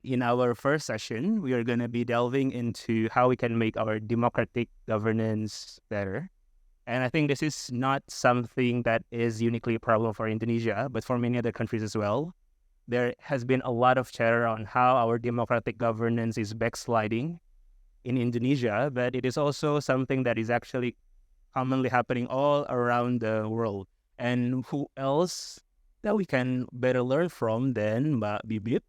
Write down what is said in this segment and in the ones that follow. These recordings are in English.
in our first session, we are going to be delving into how we can make our democratic governance better. And I think this is not something that is uniquely a problem for Indonesia, but for many other countries as well. There has been a lot of chatter on how our democratic governance is backsliding in Indonesia, but it is also something that is actually commonly happening all around the world. And who else that we can better learn from than Mbak Bibit?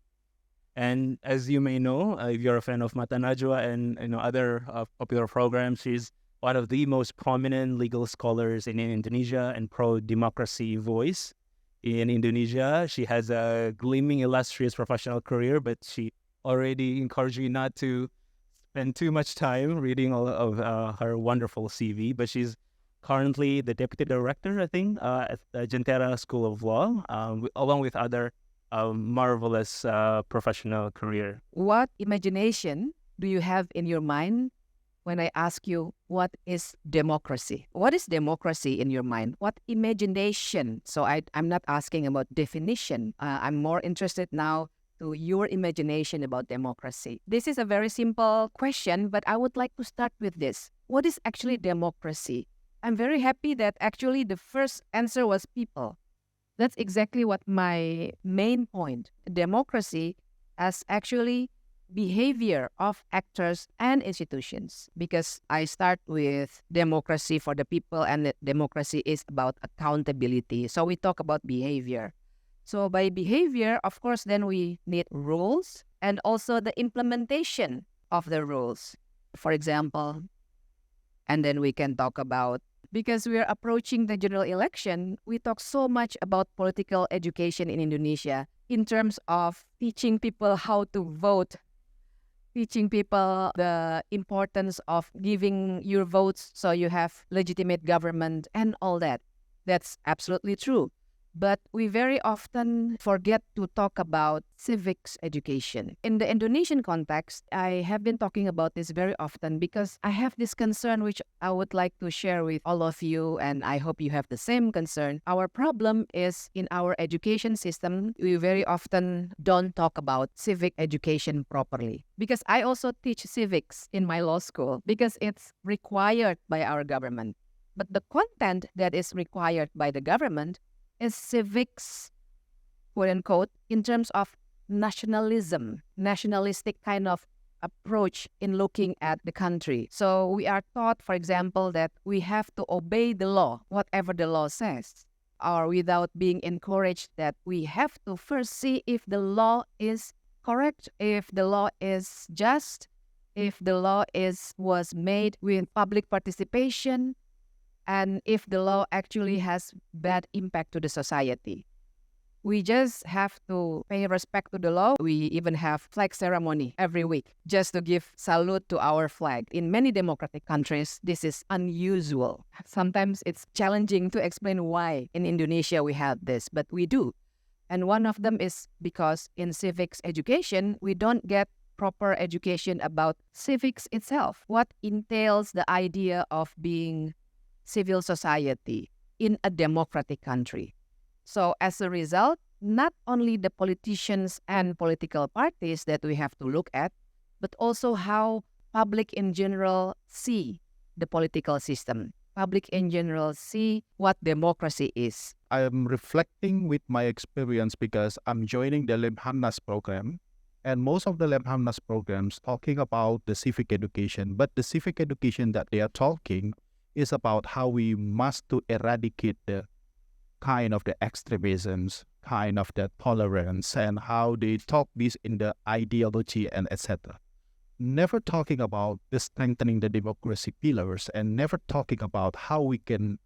And as you may know, if you're a fan of Mata Najwa and other popular programs, she's one of the most prominent legal scholars in Indonesia and pro-democracy voice in Indonesia. She has a gleaming, illustrious professional career, but she already encouraged you not to spend too much time reading all of her wonderful CV. But she's currently the deputy director, I think, at the Jentera School of Law, along with other marvelous professional career. What imagination do you have in your mind when I ask you, what is democracy? What is democracy in your mind? What imagination? So I'm not asking about definition. I'm more interested now to your imagination about democracy. This is a very simple question, but I would like to start with this. What is actually democracy? I'm very happy that actually the first answer was people. That's exactly what my main point. Democracy as actually behavior of actors and institutions, because I start with democracy for the people, and democracy is about accountability. So we talk about behavior. So by behavior, of course, then we need rules and also the implementation of the rules. For example, and then we can talk about, because we are approaching the general election, we talk so much about political education in Indonesia in terms of teaching people how to vote, teaching people the importance of giving your votes so you have legitimate government and all that. That's absolutely true. But we very often forget to talk about civics education. In the Indonesian context, I have been talking about this very often because I have this concern which I would like to share with all of you, and I hope you have the same concern. Our problem is in our education system, we very often don't talk about civic education properly. Because I also teach civics in my law school because it's required by our government. But the content that is required by the government is civics, quote unquote, in terms of nationalism, nationalistic kind of approach in looking at the country. So we are taught, for example, that we have to obey the law, whatever the law says, or without being encouraged that we have to first see if the law is correct, if the law is just, if the law was made with public participation, and if the law actually has bad impact to the society. We just have to pay respect to the law. We even have flag ceremony every week just to give salute to our flag. In many democratic countries, this is unusual. Sometimes it's challenging to explain why in Indonesia we have this, but we do. And one of them is because in civics education, we don't get proper education about civics itself. What entails the idea of being civil society in a democratic country. So as a result, not only the politicians and political parties that we have to look at, but also how public in general see the political system. Public in general see what democracy is. I am reflecting with my experience because I'm joining the Lemhanas program, and most of the Lemhanas programs talking about the civic education, but the civic education that they are talking is about how we must to eradicate the kind of the extremisms, kind of the tolerance, and how they talk this in the ideology and etc. Never talking about the strengthening the democracy pillars, and never talking about how we can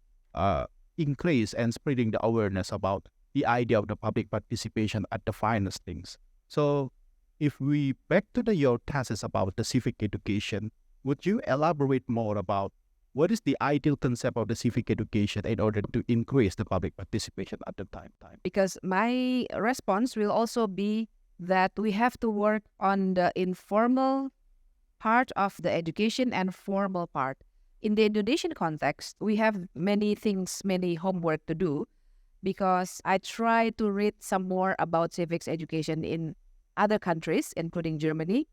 increase and spreading the awareness about the idea of the public participation at the finest things. So if we back to your thesis about the civic education, would you elaborate more about what is the ideal concept of the civic education in order to increase the public participation at the time? Because my response will also be that we have to work on the informal part of the education and formal part. In the Indonesian context, we have many things, many homework to do, because I try to read some more about civics education in other countries, including Germany.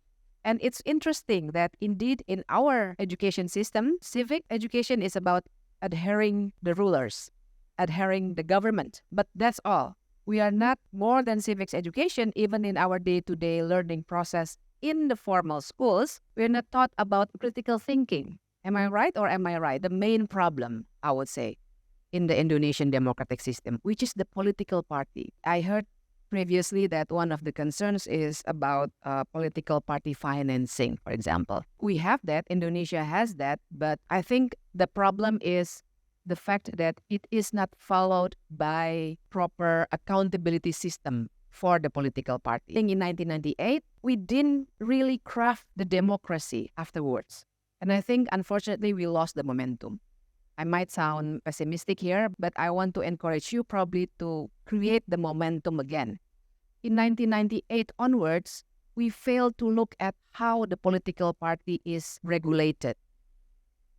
And it's interesting that indeed in our education system, civic education is about adhering the rulers, adhering the government. But that's all. We are not more than civics education, even in our day-to-day learning process in the formal schools. We're not taught about critical thinking. Am I right or am I right? The main problem, I would say, in the Indonesian democratic system, which is the political party. I heard previously that one of the concerns is about political party financing, for example. We have that, Indonesia has that, but I think the problem is the fact that it is not followed by proper accountability system for the political party. In 1998, we didn't really craft the democracy afterwards. And I think, unfortunately, we lost the momentum. I might sound pessimistic here, but I want to encourage you probably to create the momentum again. In 1998 onwards, we failed to look at how the political party is regulated.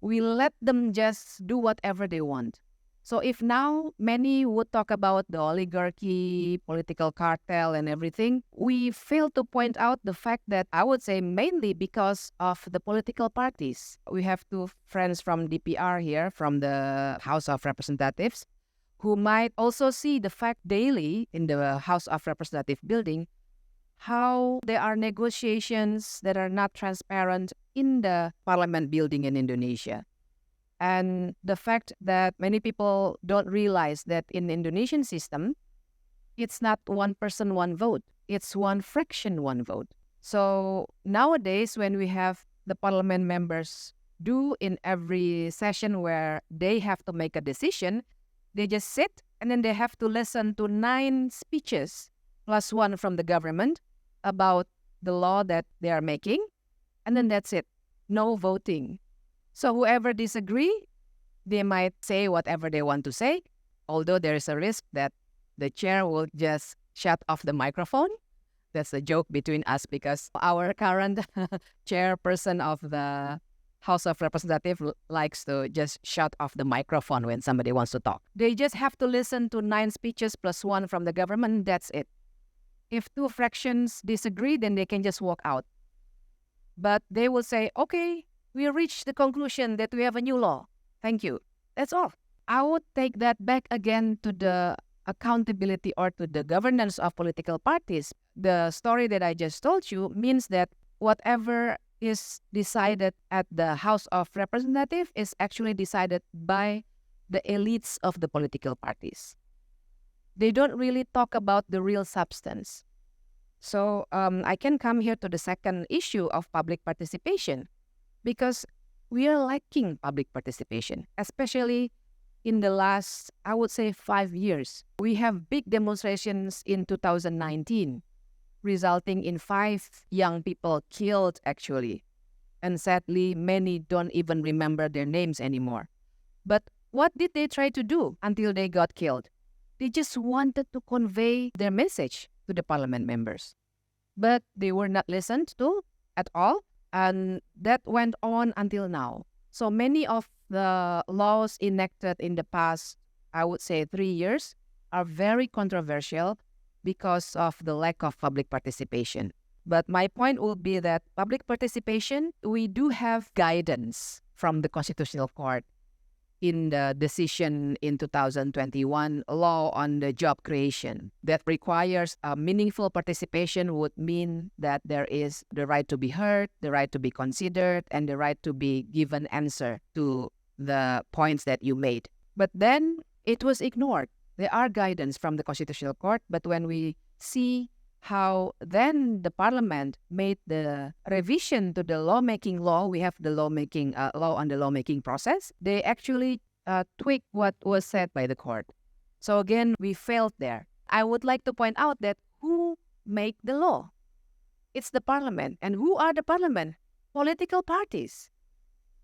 We let them just do whatever they want. So if now many would talk about the oligarchy, political cartel and everything, we fail to point out the fact that I would say mainly because of the political parties. We have two friends from DPR here, from the House of Representatives, who might also see the fact daily in the House of Representative building how there are negotiations that are not transparent in the parliament building in Indonesia. And the fact that many people don't realize that in the Indonesian system, it's not one person, one vote. It's one fraction, one vote. So nowadays, when we have the parliament members do in every session where they have to make a decision, they just sit and then they have to listen to 9 speeches plus 1 from the government about the law that they are making. And then that's it. No voting. So whoever disagree, they might say whatever they want to say, although there is a risk that the chair will just shut off the microphone. That's a joke between us because our current chairperson of the House of Representatives likes to just shut off the microphone when somebody wants to talk. They just have to listen to 9 speeches plus 1 from the government. That's it. If 2 fractions disagree, then they can just walk out. But they will say, okay, we reached the conclusion that we have a new law. Thank you. That's all. I would take that back again to the accountability or to the governance of political parties. The story that I just told you means that whatever is decided at the House of Representatives is actually decided by the elites of the political parties. They don't really talk about the real substance. So I can come here to the second issue of public participation, because we are lacking public participation, especially in the last, I would say, 5 years. We have big demonstrations in 2019, resulting in 5 young people killed, actually. And sadly, many don't even remember their names anymore. But what did they try to do until they got killed? They just wanted to convey their message to the parliament members. But they were not listened to at all. And that went on until now. So many of the laws enacted in the past, I would say 3 years, are very controversial because of the lack of public participation. But my point will be that public participation, we do have guidance from the Constitutional Court in the decision in 2021, law on the job creation that requires a meaningful participation would mean that there is the right to be heard, the right to be considered, and the right to be given answer to the points that you made. But then it was ignored. There are guidance from the Constitutional Court, but when we see how then the parliament made the revision to the lawmaking law, we have the lawmaking law on the lawmaking process, they actually tweak what was said by the court. So again, we failed there. I would like to point out that who make the law? It's the parliament. And who are the parliament? Political parties.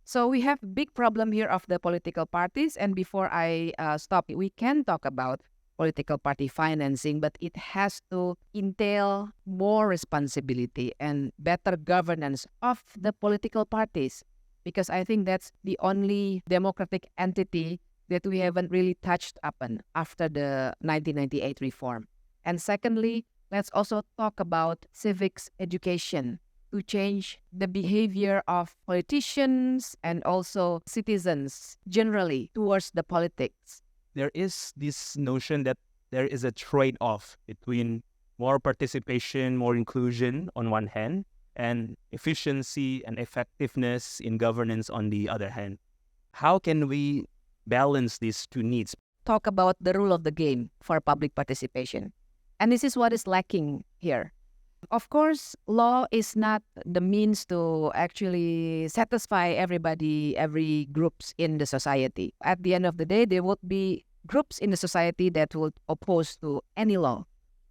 So we have a big problem here of the political parties. And before I stop, we can talk about political party financing, but it has to entail more responsibility and better governance of the political parties, because I think that's the only democratic entity that we haven't really touched upon after the 1998 reform. And secondly, let's also talk about civics education to change the behavior of politicians and also citizens generally towards the politics. There is this notion that there is a trade-off between more participation, more inclusion on one hand, and efficiency and effectiveness in governance on the other hand. How can we balance these two needs? Talk about the rule of the game for public participation. And this is what is lacking here. Of course, law is not the means to actually satisfy everybody, every groups in the society. At the end of the day, there would be groups in the society that would oppose to any law.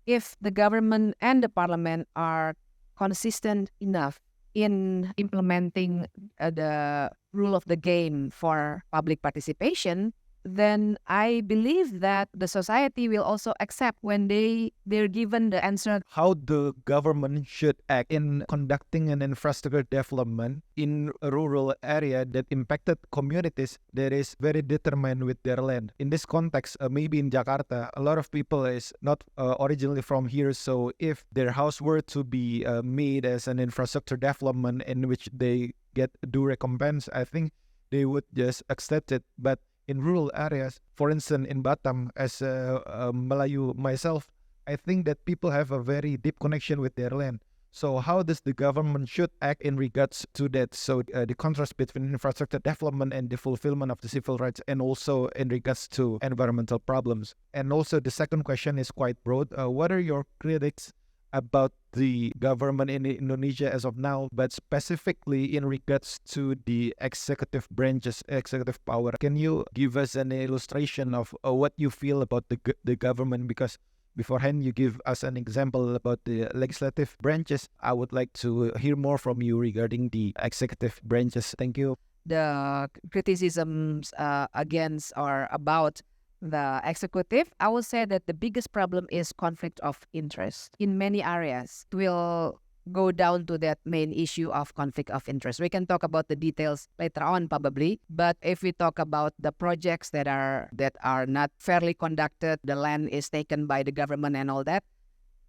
If the government and the parliament are consistent enough in implementing the rule of the game for public participation, then I believe that the society will also accept when they're given the answer. How the government should act in conducting an infrastructure development in a rural area that impacted communities that is very determined with their land. In this context, maybe in Jakarta, a lot of people is not originally from here, so if their house were to be made as an infrastructure development in which they get due recompense, I think they would just accept it. But in rural areas, for instance, in Batam, as a Melayu myself, I think that people have a very deep connection with their land. So how does the government should act in regards to that? So the contrast between infrastructure development and the fulfillment of the civil rights, and also in regards to environmental problems. And also the second question is quite broad. What are your critics about the government in Indonesia as of now, but specifically in regards to the executive branches, executive power? Can you give us an illustration of what you feel about the government? Because beforehand you give us an example about the legislative branches. I would like to hear more from you regarding the executive branches. Thank you. The criticisms against or about the executive, I will say that the biggest problem is conflict of interest in many areas. We'll go down to that main issue of conflict of interest. We can talk about the details later on probably, but if we talk about the projects that are not fairly conducted, the land is taken by the government and all that,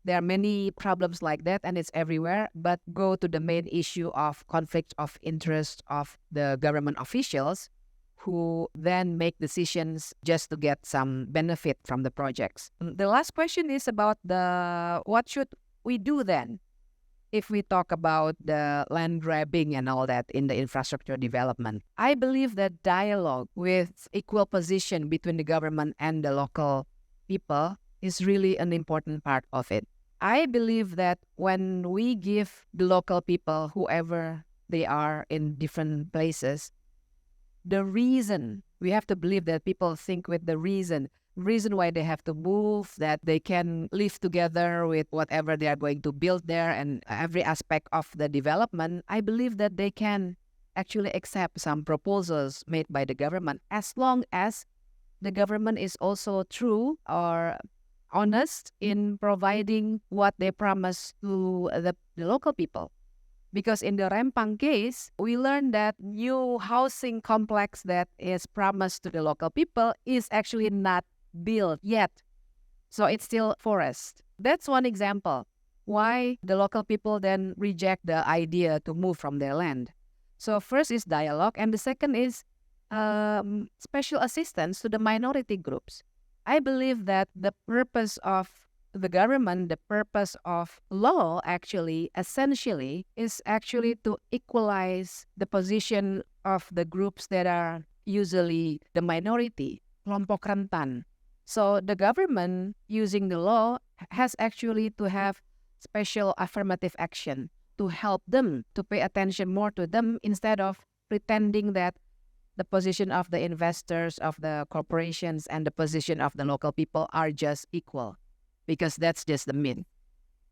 there are many problems like that, and it's everywhere. But go to the main issue of conflict of interest of the government officials who then make decisions just to get some benefit from the projects. The last question is about what should we do then if we talk about the land grabbing and all that in the infrastructure development. I believe that dialogue with equal position between the government and the local people is really an important part of it. I believe that when we give the local people, whoever they are in different places, the reason, we have to believe that people think with the reason why they have to move, that they can live together with whatever they are going to build there and every aspect of the development. I believe that they can actually accept some proposals made by the government as long as the government is also true or honest in providing what they promise to the local people. Because in the Rempang case, we learned that new housing complex that is promised to the local people is actually not built yet. So it's still forest. That's one example why the local people then reject the idea to move from their land. So first is dialogue, and the second is special assistance to the minority groups. I believe that the purpose of the government, the purpose of law actually, essentially, is actually to equalize the position of the groups that are usually the minority, kelompok rentan. So the government, using the law, has actually to have special affirmative action to help them, to pay attention more to them, instead of pretending that the position of the investors, of the corporations, and the position of the local people are just equal. Because that's just the myth.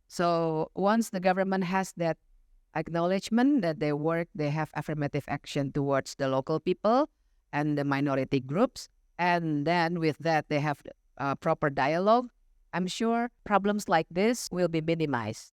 So once the government has that acknowledgement that they have affirmative action towards the local people and the minority groups, and then with that they have proper dialogue, I'm sure problems like this will be minimized.